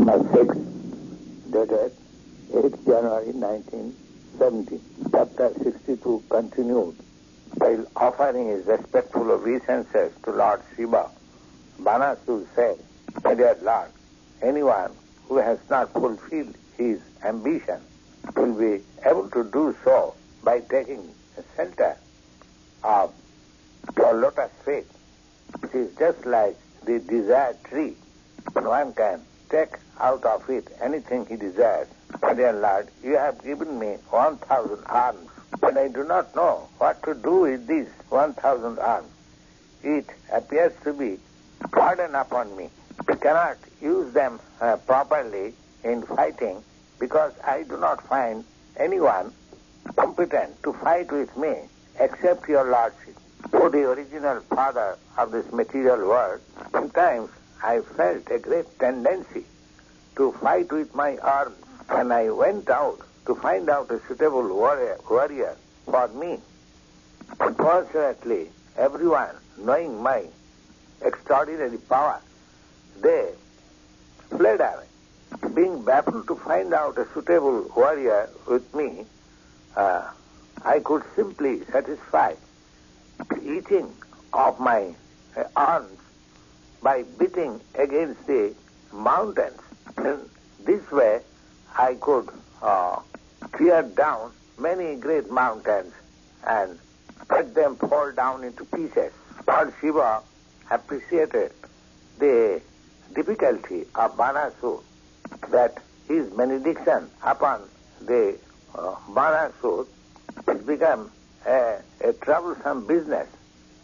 6, dated 8 January 1970. Chapter 62 continued. While offering his respectful obeisances to Lord Shiva, Banasur said, "My dear Lord, anyone who has not fulfilled his ambition will be able to do so by taking shelter of your lotus feet. It is just like the desired tree. One can take out of it anything he desires. My dear Lord, you have given me 1,000 arms, but I do not know what to do with these 1,000 arms. It appears to be burden upon me. I cannot use them properly in fighting because I do not find anyone competent to fight with me except your Lordship. O the original father of this material world, sometimes I felt a great tendency to fight with my arms when I went out to find out a suitable warrior for me. Unfortunately, everyone, knowing my extraordinary power, they fled away. Being baffled to find out a suitable warrior with me, I could simply satisfy the eating of my arms by beating against the mountains. In this way, I could tear down many great mountains and let them fall down into pieces. Lord Shiva appreciated the difficulty of Banasur, that his benediction upon the Banasur has become a troublesome business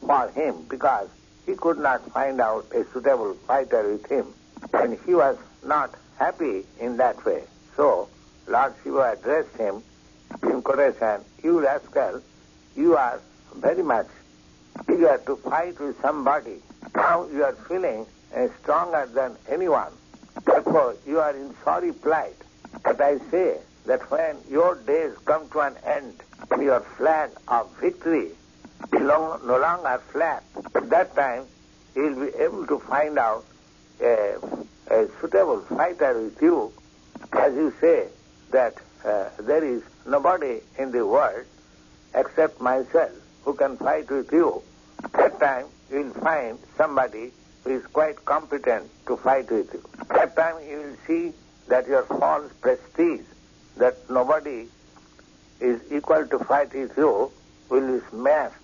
for him because he could not find out a suitable fighter with him, and he was not happy in that way. So Lord Shiva addressed him in quotation, "You rascal, you are very much eager to fight with somebody. Now you are feeling stronger than anyone. Therefore you are in sorry plight. But I say that when your days come to an end, your flag of victory will no longer flap. At that time, you will be able to find out a suitable fighter with you. As you say that there is nobody in the world except myself who can fight with you. At that time, you will find somebody who is quite competent to fight with you. At that time, you will see that your false prestige, that nobody is equal to fight with you, will be smashed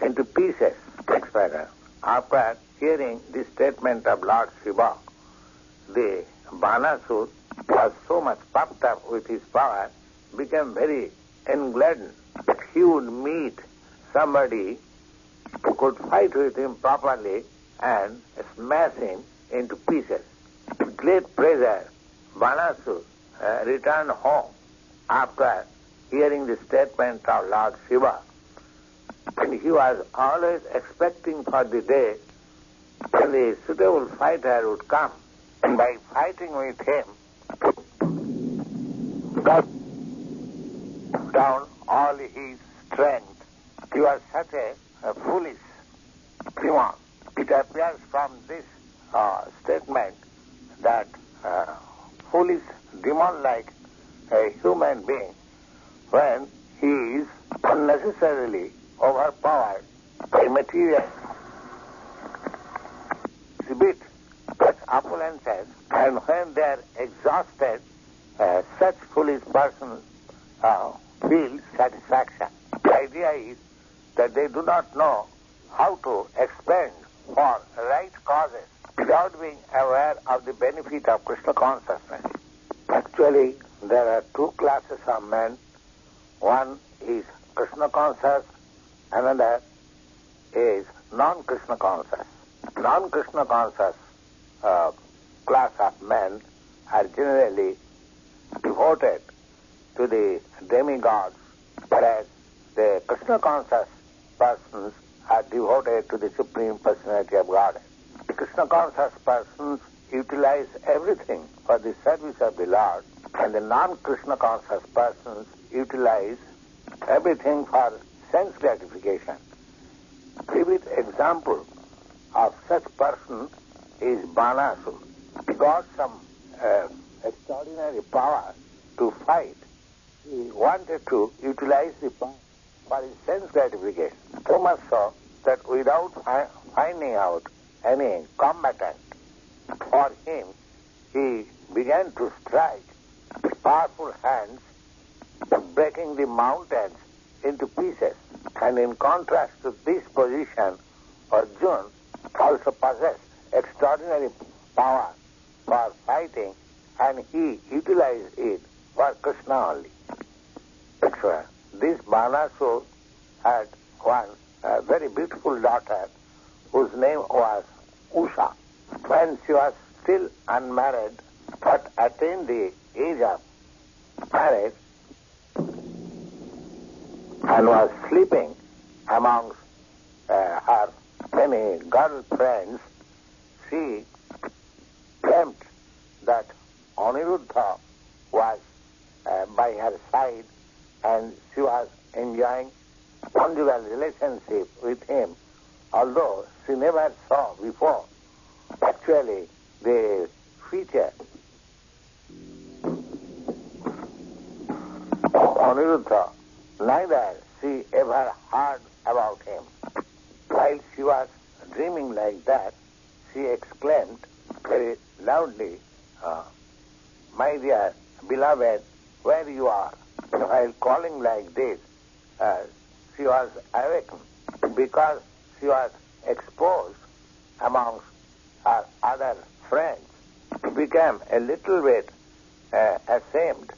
into pieces." Next paragraph. After hearing this statement of Lord Shiva, the Banasur was so much puffed up with his power, became very engladdened that he would meet somebody who could fight with him properly and smash him into pieces. With great pleasure, Banasur returned home after hearing the statement of Lord Shiva. And he was always expecting for the day when the suitable fighter would come, and by fighting with him, got down all his strength. He was such a foolish demon. It appears from this statement that foolish demon like a human being, when he is unnecessarily overpowered by material, exhibit such opulences, and when they are exhausted, such foolish persons feel satisfaction. The idea is that they do not know how to expend for right causes without being aware of the benefit of Krishna consciousness. Actually, there are two classes of men. One is Krishna conscious, another is non-Krishna conscious. Non-Krishna conscious class of men are generally devoted to the demigods, whereas the Krishna conscious persons are devoted to the Supreme Personality of Godhead. The Krishna conscious persons utilize everything for the service of the Lord, and the non-Krishna conscious persons utilize everything for sense gratification. Vivid example of such person is Banasur. He got some extraordinary power to fight. He wanted to utilize the power for his sense gratification. So much so that without finding out any combatant for him, he began to strike with powerful hands, breaking the mountains into pieces. And in contrast to this position, Arjuna also possessed extraordinary power for fighting, and he utilized it for Krishna only. This Banasur had one very beautiful daughter whose name was Usha. When she was still unmarried but attained the age of marriage and was sleeping amongst her many girl friends, she dreamt that Anirudha was by her side and she was enjoying conjugal relationship with him, although she never saw before actually the feature. Anirudha, neither she ever heard about him. While she was dreaming like that, she exclaimed very loudly, "My dear beloved, where you are?" While calling like this, she was awakened because she was exposed amongst her other friends. She became a little bit ashamed.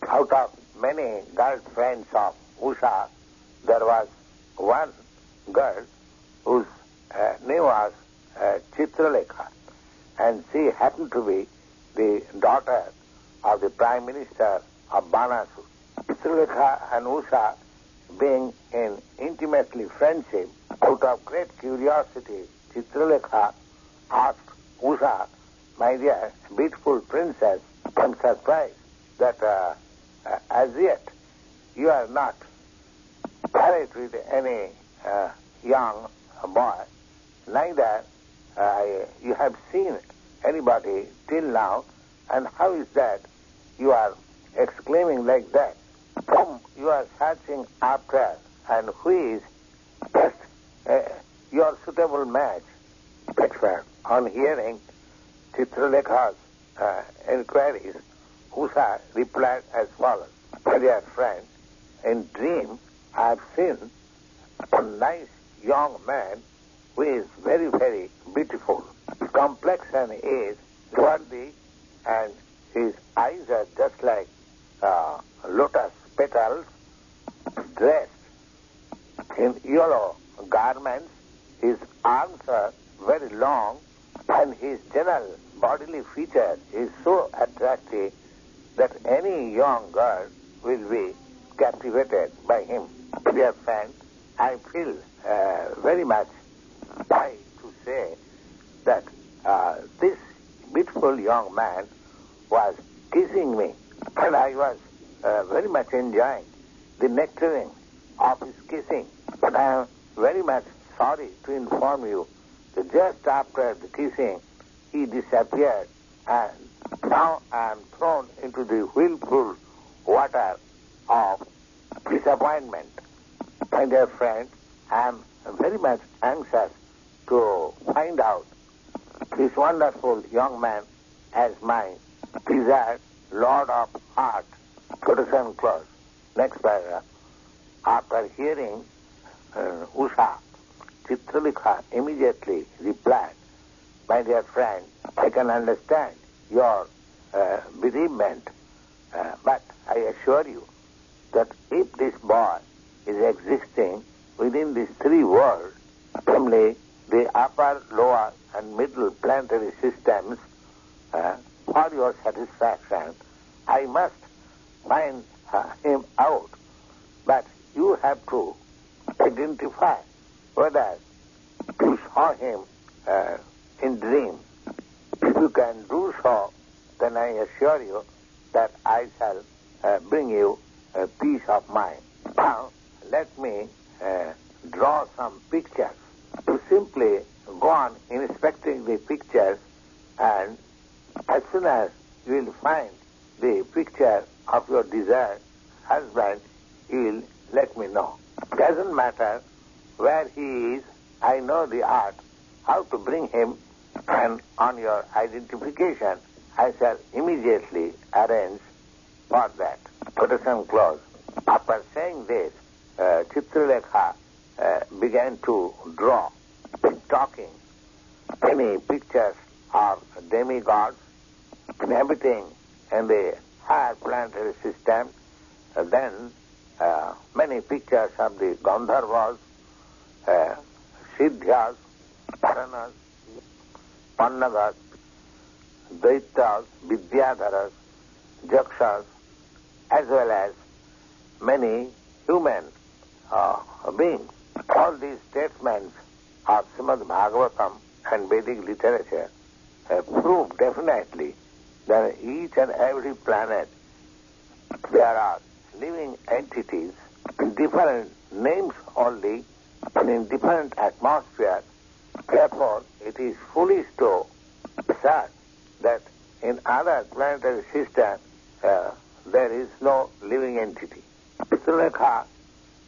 Out of many girl friends of Usha, there was one girl whose name was Chitralekha, and she happened to be the daughter of the Prime Minister of Banasur. Chitralekha and Usha, being in intimately friendship, out of great curiosity, Chitralekha asked Usha, "My dear beautiful princess, I'm surprised that as yet you are not married with any young boy, neither you have seen anybody till now, and how is that you are exclaiming like that? Whom you are searching after, and who is just your suitable match?" On hearing Chitralekha's inquiries, Usha replied as follows: "My dear friend, in dream I have seen a nice young man who is very, very beautiful. His complexion is swarthy and his eyes are just like lotus petals, dressed in yellow garments. His arms are very long and his general bodily feature is so attractive that any young girl will be captivated by him. Dear friend, I feel very much shy to say that this beautiful young man was kissing me, and I was very much enjoying the nectaring of his kissing. But I am very much sorry to inform you that just after the kissing, he disappeared, and now I am thrown into the whirlpool water of disappointment. My dear friend, I am very much anxious to find out this wonderful young man as my desired Lord of Heart." Quotation close. Next paragraph. After hearing Usha, Chitralekha immediately replied, "My dear friend, I can understand your bereavement, but I assure you that if this boy is existing within these three worlds, namely the upper, lower, and middle planetary systems, for your satisfaction, I must find him out. But you have to identify whether you saw him in dream. If you can do so, then I assure you that I shall bring you peace of mind. Now, let me draw some pictures. You simply go on inspecting the pictures and As soon as you will find the picture of your desired husband, you will let me know. Doesn't matter where he is, I know the art, how to bring him, and on your identification, I shall immediately arrange for that. Quotation close. After saying this, Chitralekha began to draw, talking many pictures of demigods inhabiting in the higher planetary system, then many pictures of the Gandharvas, Siddhyas, Paranas, Pannagas, Daityas, Vidyadharas, Jakshas, as well as many human beings. All these statements of Srimad Bhagavatam and Vedic literature prove definitely that each and every planet there are living entities in different names only and in different atmospheres. Therefore, it is foolish to assert that in other planetary systems there is no living entity. Chitralekha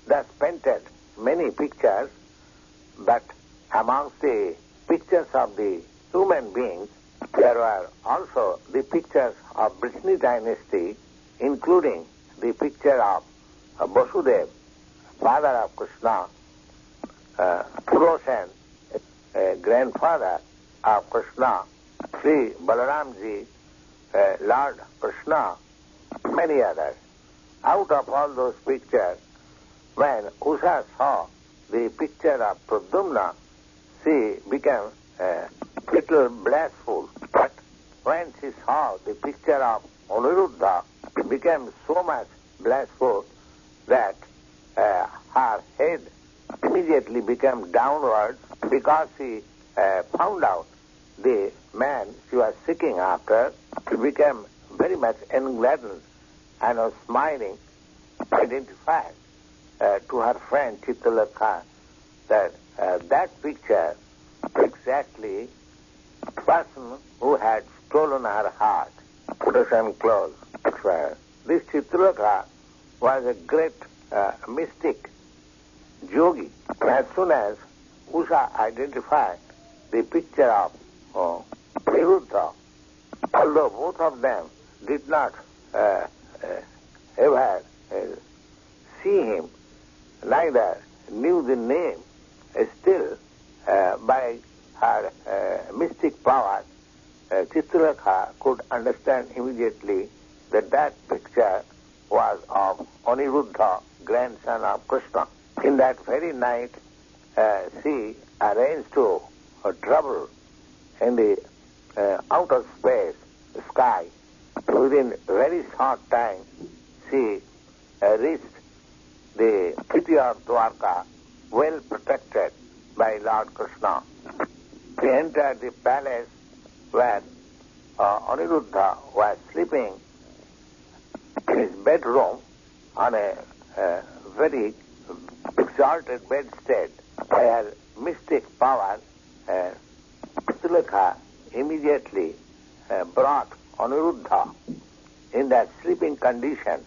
thus painted many pictures, but amongst the pictures of the human beings, there were also the pictures of Vrishni dynasty, including the picture of Vasudeva, father of Krishna, Purosan, grandfather of Krishna, Sri Balaramji, Lord Krishna, many others. Out of all those pictures, when Usha saw the picture of Pradyumna, she became a little blissful. But when she saw the picture of Anirudha, she became so much blissful that her head immediately became downwards because she found out the man she was seeking after. She became very much engladdened and was smiling, identified to her friend Chitralekha that that picture exactly the person who had stolen her heart. Quotation close. This Chitralekha was a great mystic, yogi. As soon as Usha identified the picture of Anirudha, although both of them did not ever see him, neither knew the name, still by her mystic power, Chitralekha could understand immediately that that picture was of Anirudha, grandson of Krishna. In that very night, she arranged to travel in the outer space, sky. Within very short time, she reached the city of Dwarka, well protected by Lord Krishna. She entered the palace where Anirudha was sleeping in his bedroom on a very exalted bedstead. By her mystic power, Chitralekha immediately brought Anirudha in that sleeping condition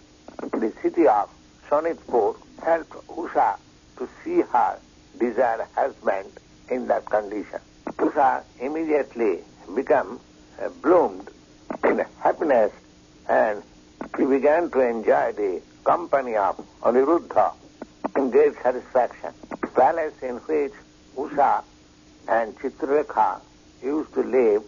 to the city of Sonitpur, helped Usha to see her desired husband in that condition. Usha immediately became bloomed in happiness, and he began to enjoy the company of Anirudha in great satisfaction. The palace in which Usha and Chitralekha used to live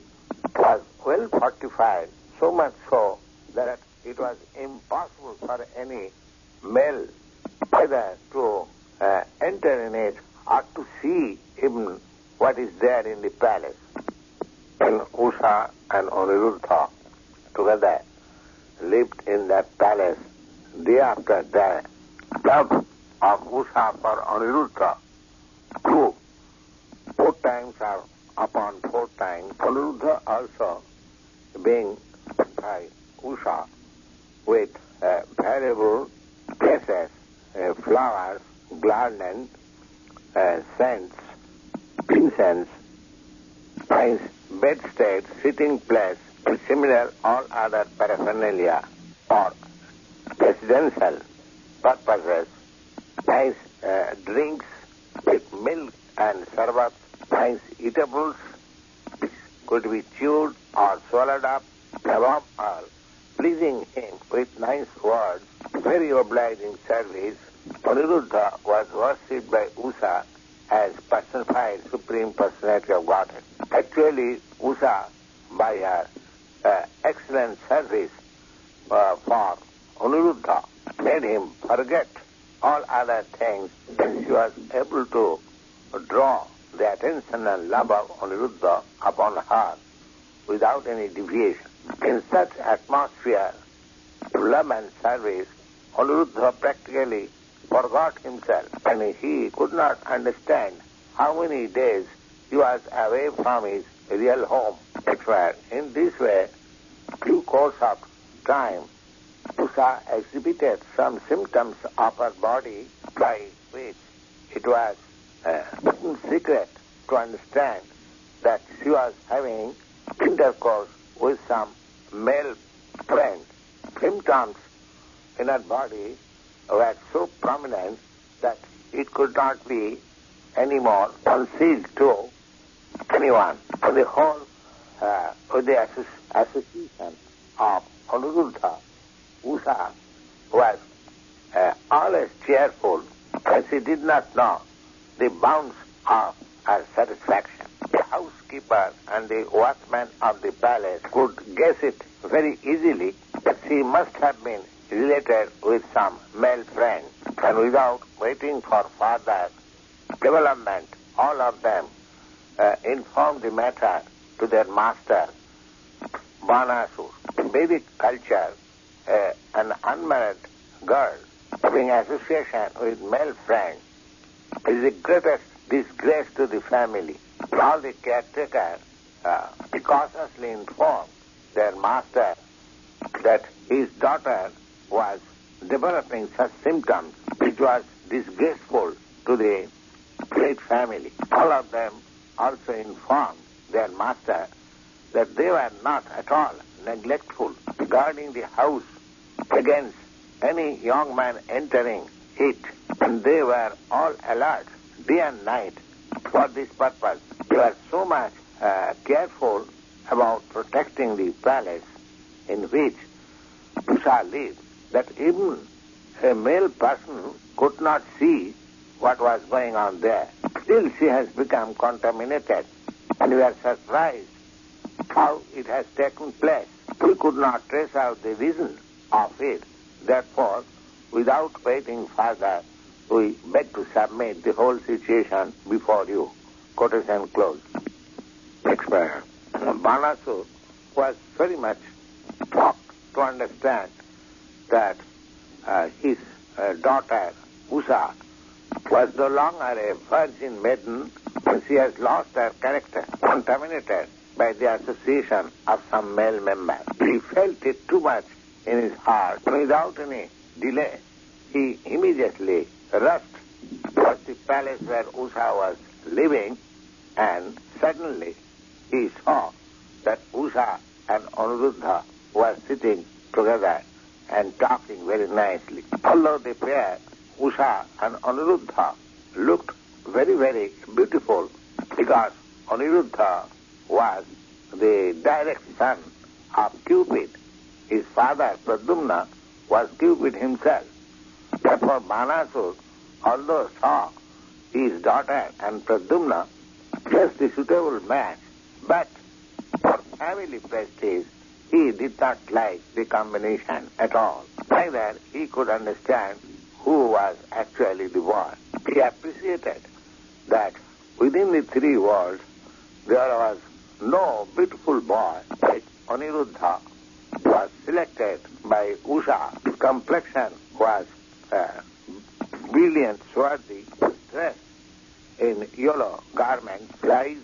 was well fortified, so much so that it was impossible for any male either to enter in it or to see even what is there in the palace. And Usha and Anirudha together lived in that palace. Day after day, love of Usha for Anirudha grew 4 times or upon 4 times. Anirudha also being by Usha with variable dresses, flowers, garlands, scents, incense, nice bedstead, sitting place, Similar, all other paraphernalia or residential purposes, nice drinks with milk and sarbat, nice eatables which could be chewed or swallowed up, above all, pleasing him with nice words, very obliging service. Aniruddha was worshipped by Usha as personified Supreme Personality of Godhead. Actually, Usha, by her excellent service for Aniruddha, made him forget all other things, and she was able to draw the attention and love of Aniruddha upon her without any deviation. In such atmosphere, love and service, Aniruddha practically forgot himself, and he could not understand how many days he was away from his real home. In this way, due course of time, Usha exhibited some symptoms of her body by which it was secret to understand that she was having intercourse with some male friend. Symptoms in her body were so prominent that it could not be anymore concealed to anyone. On the whole, with the association of Aniruddha, Usha was always cheerful, and she did not know the bounds of her satisfaction. The housekeeper and the watchman of the palace could guess it very easily that she must have been related with some male friend, and without waiting for further development, all of them informed the matter to their master, Banasur. In Vedic culture, an unmarried girl having association with male friends is the greatest disgrace to the family. All the caretakers cautiously informed their master that his daughter was developing such symptoms which was disgraceful to the great family. All of them also informed their master that they were not at all neglectful regarding the house against any young man entering it, and they were all alert day and night for this purpose. They were so much careful about protecting the palace in which Usha lived that even a male person could not see what was going on there. Still she has become contaminated, and we are surprised how it has taken place. We could not trace out the reason of it. Therefore, without waiting further, we beg to submit the whole situation before you. Quotation closed. Next paragraph. Banasur was very much shocked to understand that his daughter, Usha, was no longer a virgin maiden, and she has lost her character, contaminated by the association of some male member. He felt it too much in his heart. Without any delay, he immediately rushed towards the palace where Usha was living, and suddenly he saw that Usha and Aniruddha were sitting together and talking very nicely. Although the pair, Usha and Aniruddha, looked very, very beautiful because Aniruddha was the direct son of Cupid. His father, Pradyumna, was Cupid himself. Therefore, Banasur, although saw his daughter and Pradyumna just the suitable match, but for family prestige, he did not like the combination at all. Neither he could understand who was actually the boy. He appreciated that within the three worlds there was no beautiful boy like Aniruddha was selected by Usha. His complexion was brilliant, swarthy, dressed in yellow garments. His eyes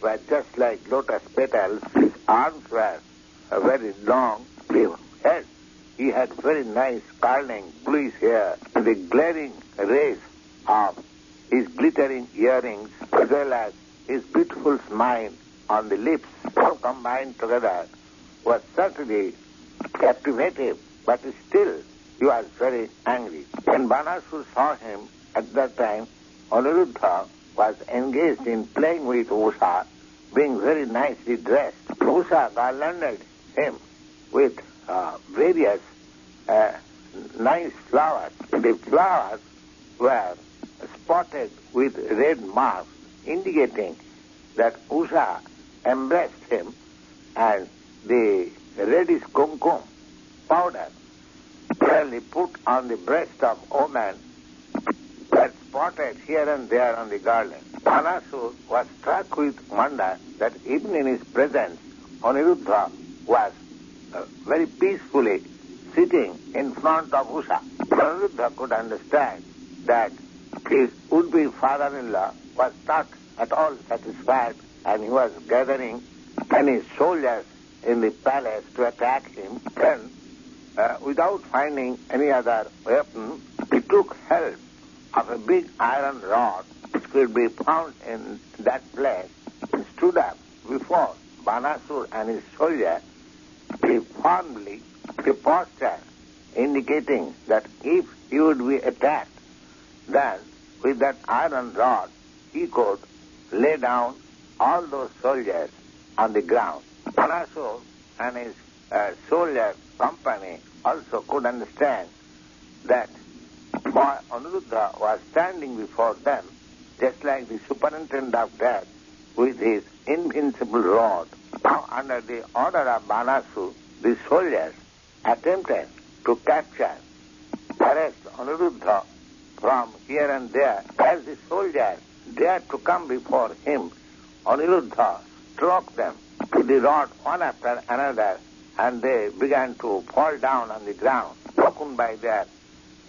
were just like lotus petals. His arms were very long. His head, he had very nice curling bluish hair. The glaring rays of his glittering earrings, as well as his beautiful smile on the lips, all combined together, was certainly captivative, but still he was very angry. When Banasur saw him at that time, Anirudha was engaged in playing with Usha, being very nicely dressed. Usha garlanded him with various nice flowers. The flowers were spotted with red marks, indicating that Usha embraced him, and the reddish kumkum powder clearly put on the breast of woman were spotted here and there on the garland. Banasur was struck with wonder that even in his presence, Anirudha was very peacefully sitting in front of Usha. Anirudha could understand that his would-be father-in-law was not at all satisfied, and he was gathering many soldiers in the palace to attack him. Then, without finding any other weapon, he took help of a big iron rod which could be found in that place, and stood up before Banasur and his soldier. He firmly the posture, indicating that if he would be attacked, then with that iron rod he could lay down all those soldiers on the ground. Banasur and his soldier company also could understand that boy Anirudha was standing before them just like the superintendent of death with his invincible rod. Now, under the order of Banasur, the soldiers attempted to capture, arrest Anirudha from here and there. As the soldiers dared to come before him, Anirudha struck them with the rod one after another, and they began to fall down on the ground, broken by their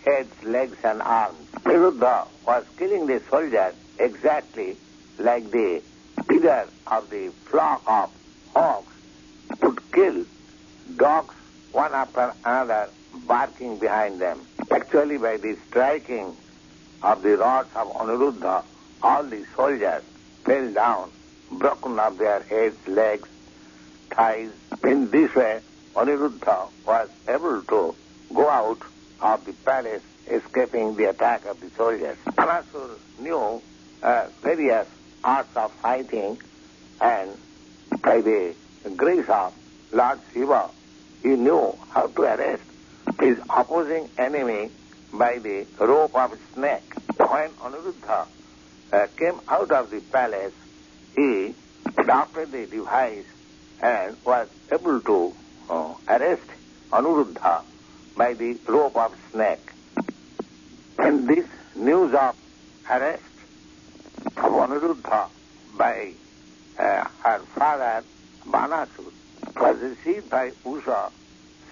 heads, legs, and arms. Anirudha was killing the soldiers exactly like the leader of the flock of hogs would kill dogs one after another, barking behind them. Actually, by the striking of the rods of Anirudha, all the soldiers fell down, broken of their heads, legs, thighs. In this way, Anirudha was able to go out of the palace, escaping the attack of the soldiers. Banasur knew various arts of fighting, and by the grace of Lord Shiva, he knew how to arrest his opposing enemy by the rope of a snake. When Anirudha came out of the palace, he adopted the device and was able to arrest Anirudha by the rope of snake. And this news of arrest of Anirudha by her father Banasur was received by Usha.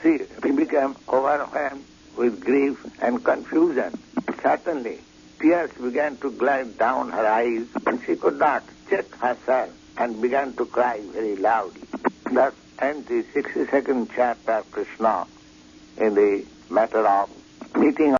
She became overwhelmed with grief and confusion. Certainly, tears began to glide down her eyes, and she could not check herself and began to cry very loudly. Thus ends the 62nd chapter of Krishna in the matter of meeting